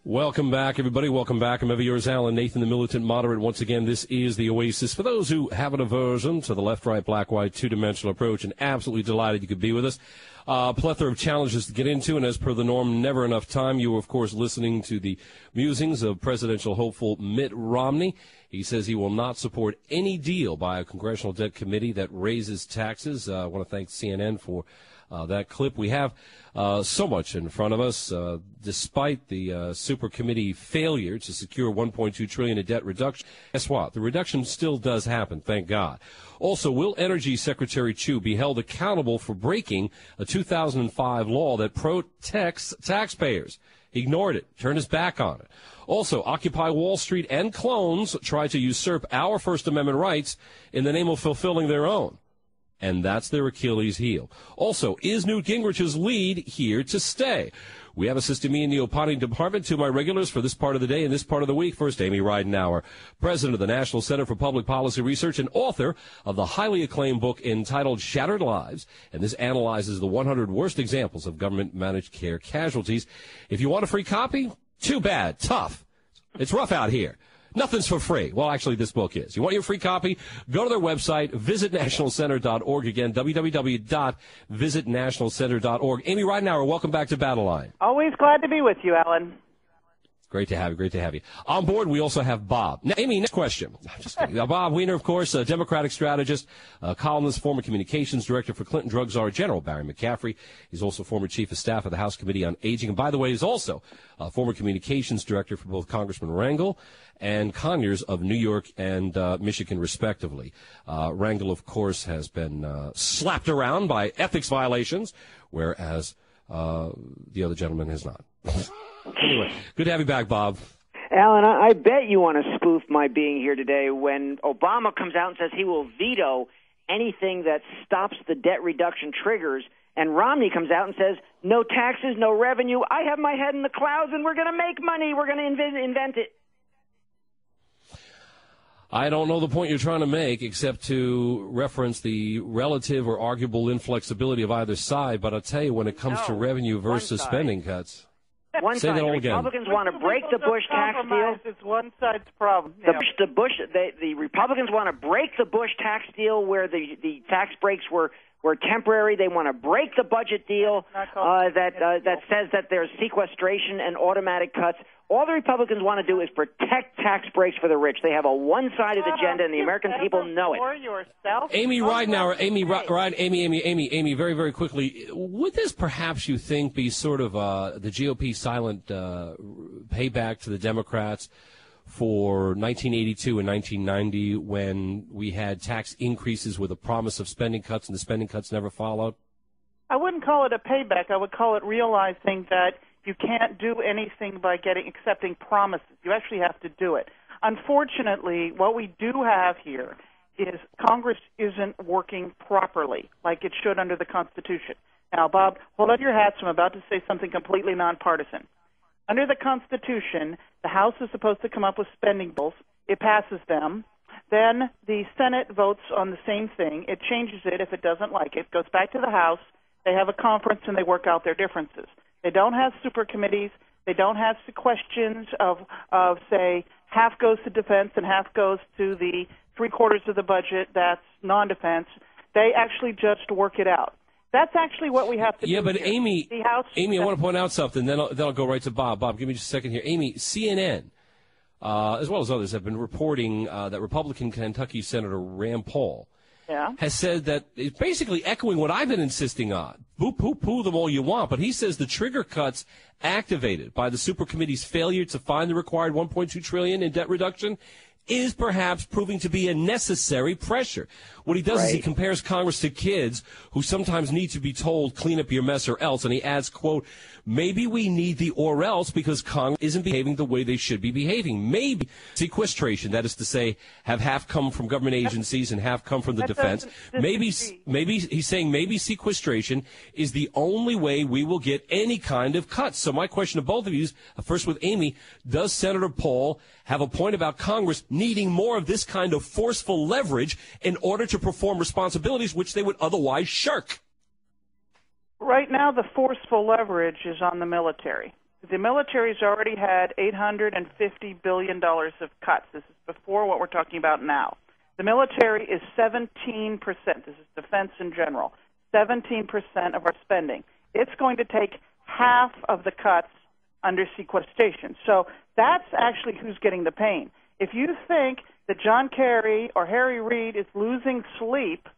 Welcome back, everybody. Welcome back. I'm ever yours, Alan Nathan, the militant moderate. Once again, this is the Oasis. For those who have an aversion to the left, right, black, white, two-dimensional approach, and absolutely delighted you could be with us. Plethora of challenges to get into, and as per the norm, never enough time. You are, of course, listening to the musings of presidential hopeful Mitt Romney. He says he will not support any deal by a congressional debt committee that raises taxes. I want to thank CNN for that clip. We have so much in front of us, despite the super committee failure to secure $1.2 trillion in debt reduction. Guess what? The reduction still does happen, thank God. Also, will Energy Secretary Chu be held accountable for breaking a 2005 law that protects taxpayers? He ignored it, turned his back on it. Also, Occupy Wall Street and clones try to usurp our First Amendment rights in the name of fulfilling their own. And that's their Achilles heel. Also, is Newt Gingrich's lead here to stay? We have assisting me in the opining department, to my regulars for this part of the day and this part of the week. First, Amy Ridenauer, president of the National Center for Public Policy Research and author of the highly acclaimed book entitled Shattered Lives. And this analyzes the 100 worst examples of government-managed care casualties. If you want a free copy, too bad, tough. It's rough out here. Nothing's for free. Well, actually, this book is. You want your free copy? Go to their website, visitnationalcenter.org. Again, www.visitnationalcenter.org. Amy Ridenauer, welcome back to Battle Line. Always glad to be with you, Alan. Great to have you. Great to have you. On board, we also have Bob. Now, Amy, next question. I'm just kidding. Now, Bob Weiner, of course, a Democratic strategist, columnist, former communications director for Clinton drug czar General Barry McCaffrey. He's also former chief of staff of the House Committee on Aging. And by the way, he's also former communications director for both Congressman Rangel and Conyers of New York and Michigan, respectively. Rangel, of course, has been slapped around by ethics violations, whereas the other gentleman has not. Anyway, good to have you back, Bob. Alan, I bet you want to spoof my being here today when Obama comes out and says he will veto anything that stops the debt reduction triggers, and Romney comes out and says, no taxes, no revenue, I have my head in the clouds, and we're going to make money, we're going to invent it. I don't know the point you're trying to make, except to reference the relative or arguable inflexibility of either side, but I'll tell you, when it comes to revenue versus spending cuts... One Say side, that all the again. Republicans want to break the Bush tax deal. It's one side's problem. Yeah. The Republicans want to break the Bush tax deal where the tax breaks were temporary. They want to break the budget deal that says that there's sequestration and automatic cuts. All the Republicans want to do is protect tax breaks for the rich. They have a one-sided agenda, and the American people know it. Amy Ridenauer, Amy, very, very quickly, would this perhaps, you think, be sort of the GOP silent payback to the Democrats for 1982 and 1990 when we had tax increases with a promise of spending cuts and the spending cuts never followed? I wouldn't call it a payback. I would call it realizing that you can't do anything by accepting promises. You actually have to do it. Unfortunately, what we do have here is Congress isn't working properly like it should under the Constitution. Now, Bob, hold on to your hats. I'm about to say something completely nonpartisan. Under the Constitution, the House is supposed to come up with spending bills. It passes them. Then the Senate votes on the same thing. It changes it if it doesn't like it. Goes back to the House. They have a conference, and they work out their differences. They don't have super committees. They don't have questions of say, half goes to defense and half goes to the three-quarters of the budget that's non-defense. They actually just work it out. That's actually what we have to do. Yeah, but here. Amy, I want to point out something. Then I'll go right to Bob. Bob, give me just a second here. Amy, CNN, as well as others, have been reporting that Republican Kentucky Senator Rand Paul has said that it's basically echoing what I've been insisting on. Poo them all you want, but he says the trigger cuts activated by the super committee's failure to find the required $1.2 trillion in debt reduction is perhaps proving to be a necessary pressure. What he does is he compares Congress to kids who sometimes need to be told, clean up your mess or else. And he adds, quote, maybe we need the or else because Congress isn't behaving the way they should be behaving. Maybe sequestration, that is to say, have half come from government agencies and half come from the defense. Maybe he's saying maybe sequestration is the only way we will get any kind of cuts. So my question to both of you is, first with Amy, does Senator Paul have a point about Congress needing more of this kind of forceful leverage in order to perform responsibilities which they would otherwise shirk? Right now, the forceful leverage is on the military. The military's already had $850 billion of cuts. This is before what we're talking about now. The military is 17%. This is defense in general. 17% of our spending. It's going to take half of the cuts under sequestration. So that's actually who's getting the pain. If you think that John Kerry or Harry Reid is losing sleep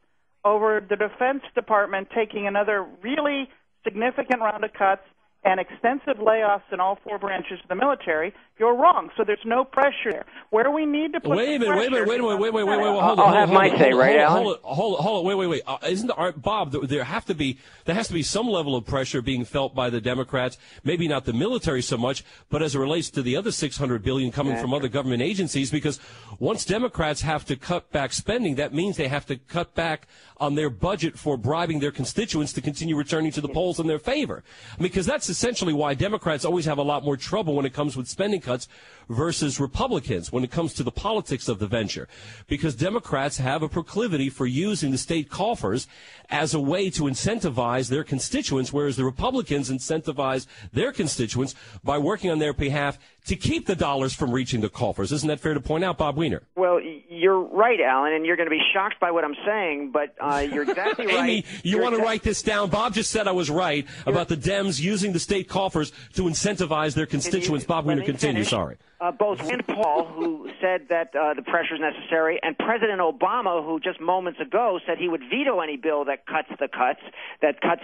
over the Defense Department taking another really significant round of cuts and extensive layoffs in all four branches of the military, you're wrong. So there's no pressure there. Where we need to put wait a minute, I'll have my say, right, Alan? Hold on, wait. Isn't Bob? There has to be some level of pressure being felt by the Democrats. Maybe not the military so much, but as it relates to the other $600 billion coming from other government agencies, because once Democrats have to cut back spending, that means they have to cut back on their budget for bribing their constituents to continue returning to the polls in their favor. I mean, because that's essentially why Democrats always have a lot more trouble when it comes with spending cuts versus Republicans when it comes to the politics of the venture, because Democrats have a proclivity for using the state coffers as a way to incentivize their constituents, whereas the Republicans incentivize their constituents by working on their behalf to keep the dollars from reaching the coffers. Isn't that fair to point out, Bob Weiner? Well, you're right, Alan, and you're going to be shocked by what I'm saying, but you're exactly right. Amy, you want to write this down? Bob just said I was right about the Dems using the state coffers to incentivize their constituents. Bob Weiner, continue. Sorry. Both Rand Paul, who said that the pressure is necessary, and President Obama, who just moments ago said he would veto any bill that cuts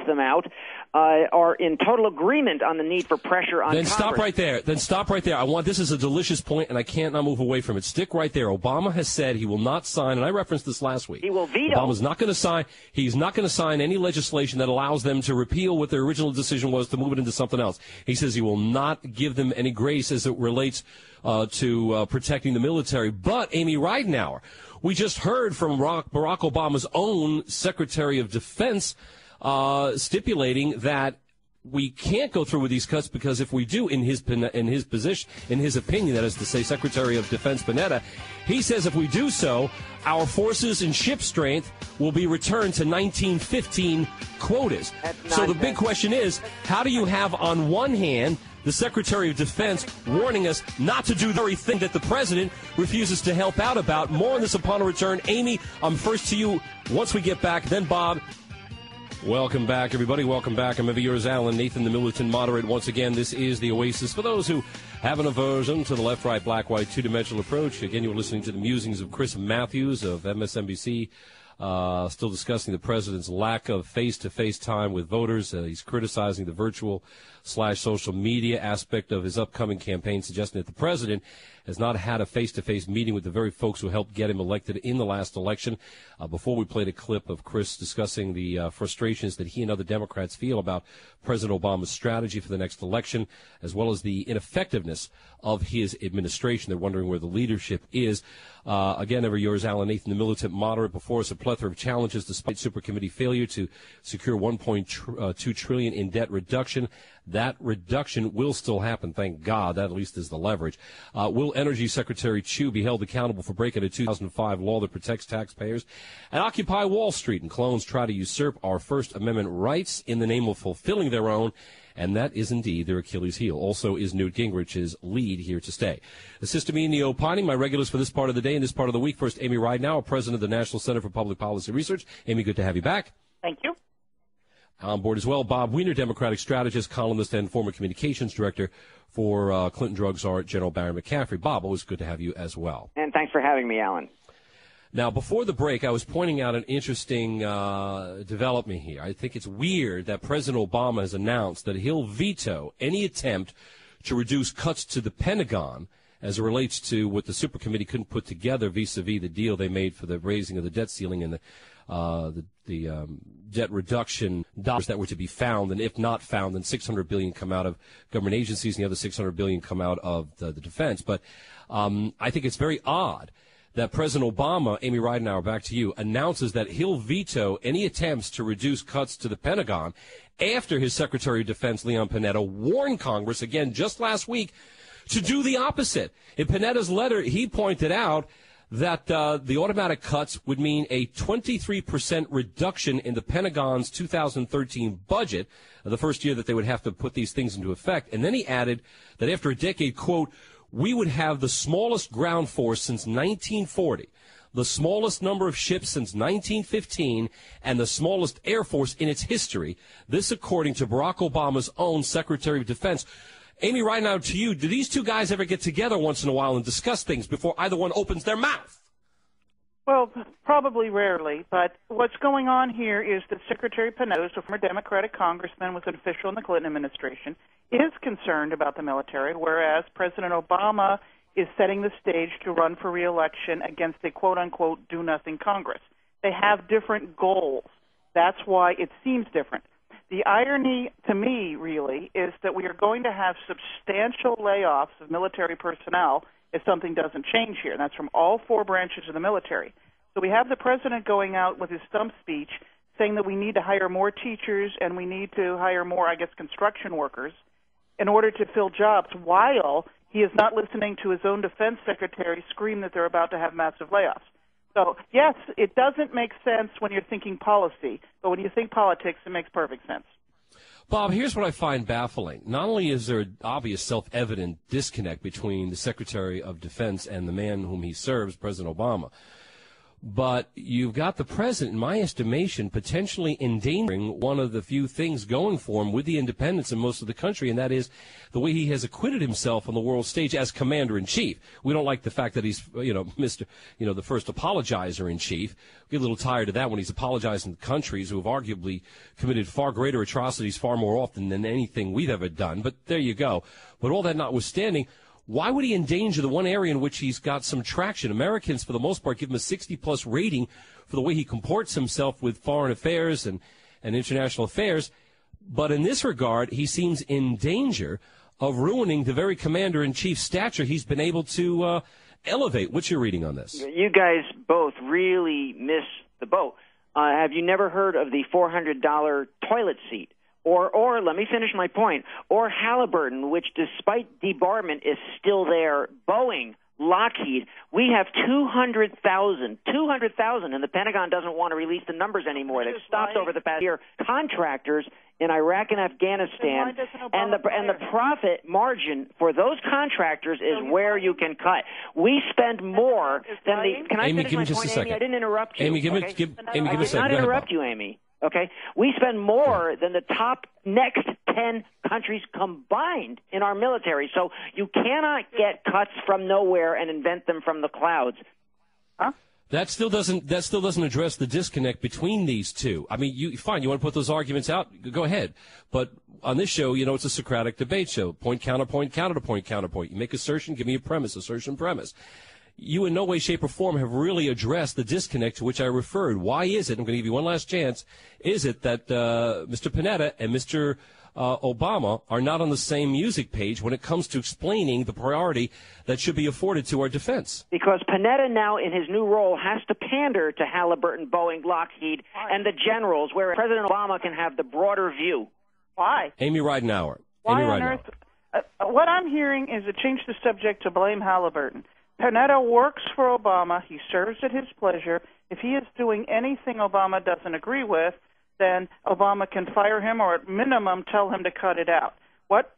them out, are in total agreement on the need for pressure on Congress. Stop right there. This is a delicious point, and I can't not move away from it. Stick right there. Obama has said he will not sign, and I referenced this last week. He will veto. Obama's not going to sign. He's not going to sign any legislation that allows them to repeal what their original decision was to move it into something else. He says he will not give them any grace as it relates to protecting the military. But Amy Ridenhour, we just heard from Barack Obama's own Secretary of Defense stipulating that we can't go through with these cuts because if we do, in his opinion, that is to say, Secretary of Defense Panetta, he says if we do so, our forces and ship strength will be returned to 1915 quotas. So the big question is, how do you have on one hand the Secretary of Defense warning us not to do the very thing that the President refuses to help out about? More on this upon a return. Amy, I'm first to you once we get back, then Bob. Welcome back, everybody. Welcome back. I'm ever yours, Alan, Nathan, the militant moderate. Once again, this is the Oasis. For those who have an aversion to the left, right, black, white, two-dimensional approach, again, you're listening to the musings of Chris Matthews of MSNBC, still discussing the president's lack of face-to-face time with voters. He's criticizing the virtual/social media aspect of his upcoming campaign, suggesting that the president has not had a face-to-face meeting with the very folks who helped get him elected in the last election. Before we played a clip of Chris discussing the frustrations that he and other Democrats feel about President Obama's strategy for the next election, as well as the ineffectiveness of his administration. They're wondering where the leadership is. Again, ever yours, Alan Nathan, the militant moderate. Before us, a plethora of challenges despite Supercommittee failure to secure $1.2 trillion in debt reduction. That reduction will still happen, thank God. That at least is the leverage. Will Energy Secretary Chu be held accountable for breaking a 2005 law that protects taxpayers? And Occupy Wall Street and clones try to usurp our First Amendment rights in the name of fulfilling their own. And that is indeed their Achilles heel. Also is Newt Gingrich's lead here to stay. Assisting me in the opining, my regulars for this part of the day and this part of the week. First, Amy Ridenhour, president of the National Center for Public Policy Research. Amy, good to have you back. Thank you. On board as well, Bob Weiner, Democratic strategist, columnist, and former communications director for Clinton drug czar General Barry McCaffrey. Bob, always good to have you as well. And thanks for having me, Alan. Now, before the break, I was pointing out an interesting development here. I think it's weird that President Obama has announced that he'll veto any attempt to reduce cuts to the Pentagon as it relates to what the Supercommittee couldn't put together vis-a-vis the deal they made for the raising of the debt ceiling and the debt reduction dollars that were to be found, and if not found, then $600 billion come out of government agencies, and the other $600 billion come out of the defense. But I think it's very odd that President Obama, Amy Ridenhour, back to you, announces that he'll veto any attempts to reduce cuts to the Pentagon after his Secretary of Defense, Leon Panetta, warned Congress, again, just last week, to do the opposite. In Panetta's letter, he pointed out that the automatic cuts would mean a 23% reduction in the Pentagon's 2013 budget, the first year that they would have to put these things into effect. And then he added that after a decade, quote, we would have the smallest ground force since 1940, the smallest number of ships since 1915, and the smallest air force in its history. This according to Barack Obama's own Secretary of Defense. Amy, right now to you, do these two guys ever get together once in a while and discuss things before either one opens their mouth? Well, probably rarely, but what's going on here is that Secretary Panetta, a former Democratic congressman, was an official in the Clinton administration, is concerned about the military, whereas President Obama is setting the stage to run for re-election against a quote-unquote do-nothing Congress. They have different goals. That's why it seems different. The irony, to me, really, is that we are going to have substantial layoffs of military personnel if something doesn't change here, and that's from all four branches of the military. So we have the president going out with his stump speech saying that we need to hire more teachers and we need to hire more, I guess, construction workers in order to fill jobs, while he is not listening to his own defense secretary scream that they're about to have massive layoffs. So, yes, it doesn't make sense when you're thinking policy, but when you think politics, it makes perfect sense. Bob, here's what I find baffling. Not only is there an obvious self-evident disconnect between the Secretary of Defense and the man whom he serves, President Obama, but you've got the president, in my estimation, potentially endangering one of the few things going for him with the independence in most of the country, and that is the way he has acquitted himself on the world stage as commander-in-chief. We don't like the fact that he's, the first apologizer-in-chief. We get a little tired of that when he's apologizing to countries who have arguably committed far greater atrocities far more often than anything we've ever done. But there you go. But all that notwithstanding, why would he endanger the one area in which he's got some traction? Americans, for the most part, give him a 60-plus rating for the way he comports himself with foreign affairs and international affairs. But in this regard, he seems in danger of ruining the very commander-in-chief stature he's been able to elevate. What's your reading on this? You guys both really miss the boat. Have you never heard of the $400 toilet seat? Or let me finish my point. Or Halliburton, which despite debarment is still there. Boeing, Lockheed. We have 200,000, and the Pentagon doesn't want to release the numbers anymore. They've stopped over the past year. Contractors in Iraq and Afghanistan, and the profit margin for those contractors is where you can cut. We spend more than the. Can I Amy, finish give my me just point, a second. Amy? I didn't interrupt you. Amy, give me a I second. did not interrupt you, Amy. Okay, we spend more than the top next 10 countries combined in our military. So you cannot get cuts from nowhere and invent them from the clouds. Huh? That still doesn't address the disconnect between these two. I mean, you want to put those arguments out, go ahead. But on this show, it's a Socratic debate show. Point, counterpoint, counterpoint, counterpoint. You make assertion, give me a premise, assertion, premise. You in no way, shape, or form have really addressed the disconnect to which I referred. Why is it, I'm going to give you one last chance, is it that Mr. Panetta and Mr. Obama are not on the same music page when it comes to explaining the priority that should be afforded to our defense? Because Panetta now, in his new role, has to pander to Halliburton, Boeing, Lockheed, and the generals, where President Obama can have the broader view. Why? Amy Ridenhour. Why on earth? What I'm hearing is a change the subject to blame Halliburton. Panetta works for Obama. He serves at his pleasure. If he is doing anything Obama doesn't agree with, then Obama can fire him or at minimum tell him to cut it out. What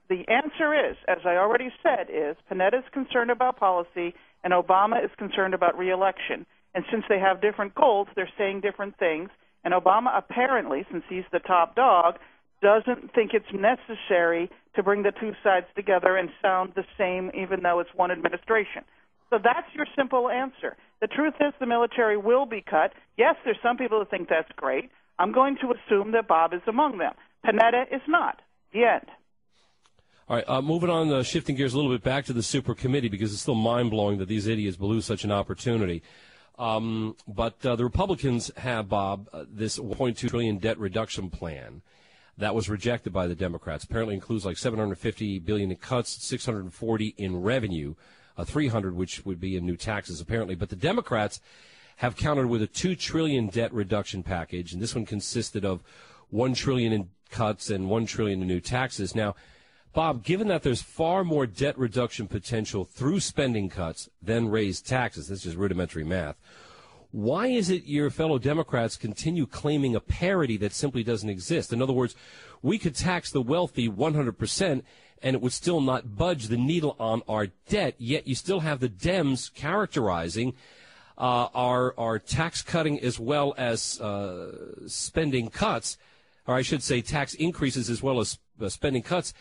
the answer is, as I already said, is Panetta is concerned about policy and Obama is concerned about re-election. And since they have different goals, they're saying different things. And Obama apparently, since he's the top dog, doesn't think it's necessary to bring the two sides together and sound the same, even though it's one administration. So that's your simple answer. The truth is the military will be cut. Yes, there's some people who think that's great. I'm going to assume that Bob is among them. Panetta is not. The end. All right, moving on, shifting gears a little bit back to the super committee, because it's still mind-blowing that these idiots blew such an opportunity. But the Republicans have, Bob, this $1.2 trillion debt reduction plan that was rejected by the Democrats. Apparently includes like $750 billion in cuts, $640 in revenue, $300 which would be in new taxes apparently. But the Democrats have countered with a $2 trillion debt reduction package, and this one consisted of $1 trillion in cuts and $1 trillion in new taxes. Now, Bob, given that there's far more debt reduction potential through spending cuts than raised taxes, this is just rudimentary math, why is it your fellow Democrats continue claiming a parity that simply doesn't exist? In other words, we could tax the wealthy 100% and it would still not budge the needle on our debt, yet you still have the Dems characterizing our tax cutting as well as spending cuts, or I should say tax increases as well as spending cuts,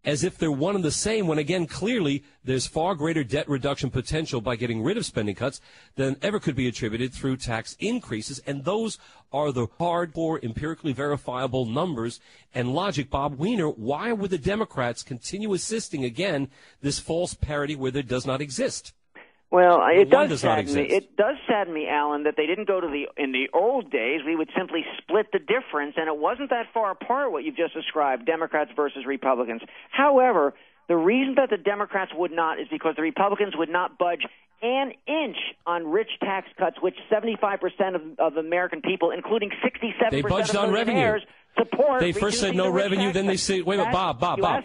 as if they're one and the same, when, again, clearly there's far greater debt reduction potential by getting rid of spending cuts than ever could be attributed through tax increases. And those are the hardcore, empirically verifiable numbers and logic. Bob Weiner, why would the Democrats continue assisting, again, this false parity where there does not exist? Well, it does sadden me. It does sadden me, Alan, that they didn't go to in the old days, we would simply split the difference, and it wasn't that far apart what you've just described, Democrats versus Republicans. However, the reason that the Democrats would not is because the Republicans would not budge an inch on rich tax cuts, which 75% of American people, incling 67% of millionaires, support. They first said no revenue, then they say, wait a minute, Bob.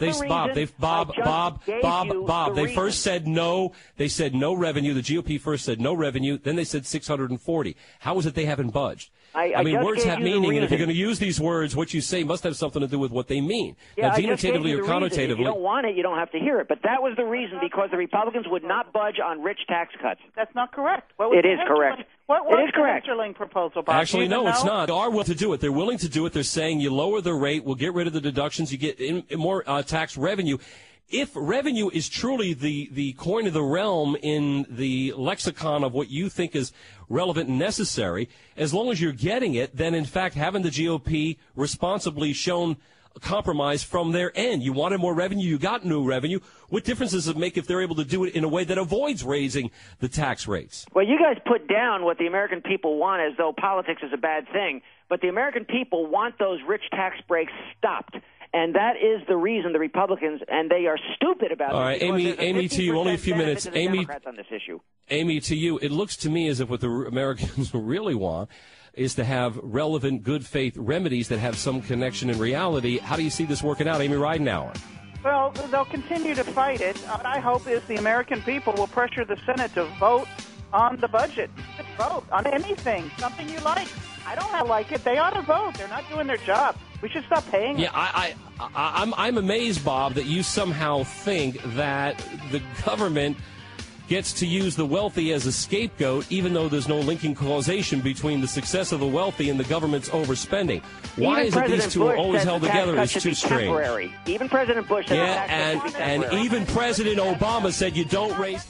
They first said no. They said no revenue. The GOP first said no revenue. Then they said 640. How is it they haven't budged? I mean, words have meaning, and if you're going to use these words, what you say must have something to do with what they mean. Yeah, now, denotatively or connotatively. If you don't want it, you don't have to hear it. But that was the reason, because the Republicans would not budge on rich tax cuts. That's not correct. It is correct. What was it is correct. the Hensarling proposal, Bob? Actually, no, it's not. They are willing to do it. They're willing to do it. They're saying you lower the rate, we'll get rid of the deductions, you get more tax revenue. If revenue is truly the coin of the realm in the lexicon of what you think is relevant and necessary, as long as you're getting it, then in fact haven't the GOP responsibly shown compromise from their end? You wanted more revenue, you got new revenue. What difference does it make if they're able to do it in a way that avoids raising the tax rates? Well, you guys put down what the American people want as though politics is a bad thing, but the American people want those rich tax breaks stopped. And that is the reason the Republicans, and they are stupid about it. All right, Amy, to you, only a few minutes. Amy, on this issue. Amy, to you, it looks to me as if what the Americans really want is to have relevant, good faith remedies that have some connection in reality. How do you see this working out, Amy Ridenauer? Well, they'll continue to fight it. What I hope is the American people will pressure the Senate to vote on the budget. Just vote on anything, something you like. I don't have to like it. They ought to vote. They're not doing their job. We should stop paying them. Yeah, I'm amazed, Bob, that you somehow think that the government gets to use the wealthy as a scapegoat, even though there's no linking causation between the success of the wealthy and the government's overspending. Why is it these two are always held together is too strange. Even President Bush said and even President Obama said you don't raise...